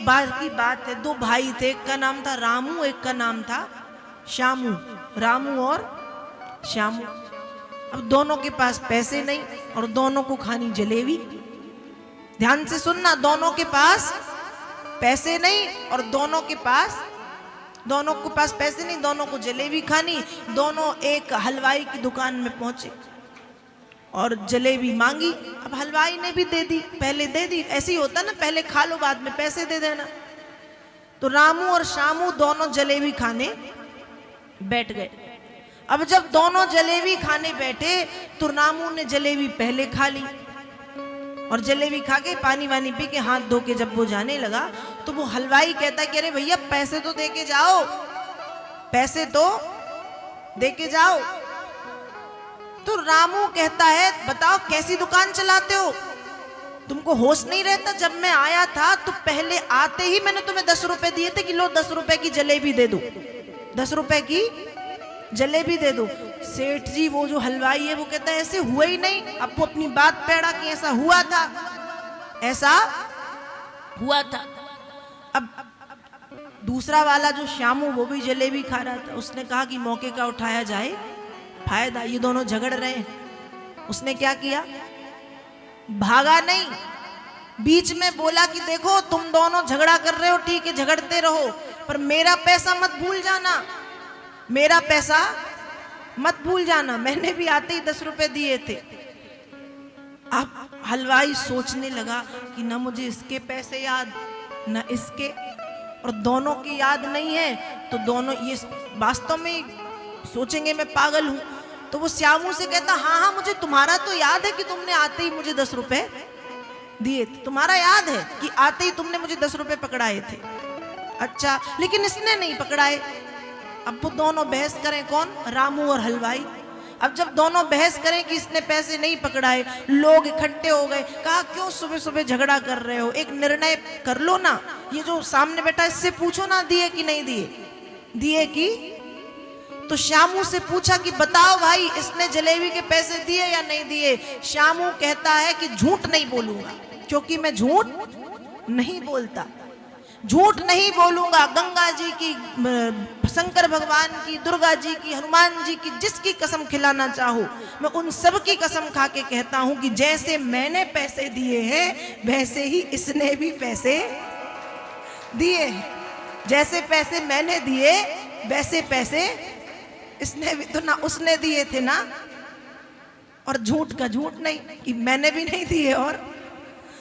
बार की बात है, दो भाई थे, एक का नाम था रामू, एक का नाम था श्यामू। रामू और श्यामू। अब दोनों के पास पैसे नहीं और दोनों को खानी जलेबी। ध्यान से सुनना, दोनों के पास पैसे नहीं और दोनों के पास पैसे नहीं, दोनों को जलेबी खानी। दोनों एक हलवाई की दुकान में पहुंचे और जलेबी मांगी। अब हलवाई ने भी दे दी, पहले दे दी, ऐसे ही होता ना, पहले खा लो बाद में पैसे दे देना। तो रामू और श्यामू दोनों जलेबी खाने बैठ गए। अब जब दोनों जलेबी खाने बैठे तो रामू ने जलेबी पहले खा ली और जलेबी खा के पानी वानी पी के हाथ धो के जब वो जाने लगा तो वो हलवाई कहता है कि अरे भैया पैसे तो दे के जाओ, पैसे तो दे के जाओ। तो रामू कहता है बताओ कैसी दुकान चलाते हो, तुमको होश नहीं रहता? जब मैं आया था तो पहले आते ही मैंने तुम्हें 10 रुपए दिए थे कि लो 10 रुपए की जलेबी दे दो, 10 रुपए की जलेबी दे दो। सेठ जी वो जो हलवाई है वो कहता है ऐसे हुआ ही नहीं। अब वो अपनी बात पेड़ा कि ऐसा हुआ था, ऐसा हुआ था। अब दूसरा वाला जो श्यामू वो भी जलेबी खा रहा था, उसने कहा कि मौके का उठाया जाए फायदा, ये दोनों झगड़ रहे हैं। उसने क्या किया, भागा नहीं, बीच में बोला कि देखो तुम दोनों झगड़ा कर रहे हो, ठीक है झगड़ते रहो, पर मेरा पैसा मत भूल जाना, मेरा पैसा मत भूल जाना, मैंने भी आते ही 10 रुपए दिए थे। अब हलवाई सोचने लगा कि ना मुझे इसके पैसे याद ना इसके, और दोनों की याद नहीं है तो दोनों ये वास्तव में सोचेंगे मैं पागल हूं। तो वो श्यामू से कहता हाँ हाँ मुझे तुम्हारा तो याद है कि तुमने आते ही मुझे 10 रुपए दिए थे, तुम्हारा याद है कि आते ही तुमने मुझे 10 रुपए पकड़ाए थे। अच्छा, लेकिन इसने नहीं पकड़ाए। अब वो दोनों बहस करें, कौन, रामू और हलवाई। अब जब दोनों बहस करें कि इसने पैसे नहीं पकड़ाए, लोग इकट्ठे हो गए, कहा क्यों सुबह सुबह झगड़ा कर रहे हो, एक निर्णय कर लो ना, ये जो सामने बैठा इससे पूछो ना दिए कि नहीं दिए, दिए कि। तो श्यामू से पूछा कि बताओ भाई इसने जलेबी के पैसे दिए या नहीं दिए। श्यामू कहता है कि झूठ नहीं बोलूंगा, क्योंकि मैं झूठ नहीं बोलता, झूठ नहीं बोलूंगा। गंगा जी की, शंकर भगवान की, दुर्गा जी की, हनुमान जी की, जिसकी कसम खिलाना चाहो मैं उन सब की कसम खा के कहता हूं कि जैसे मैंने पैसे दिए हैं वैसे ही इसने भी पैसे दिए हैं, जैसे पैसे मैंने दिए वैसे पैसे इसने भी तो ना उसने दिए थे ना। और झूठ का झूठ नहीं कि मैंने भी नहीं दिए और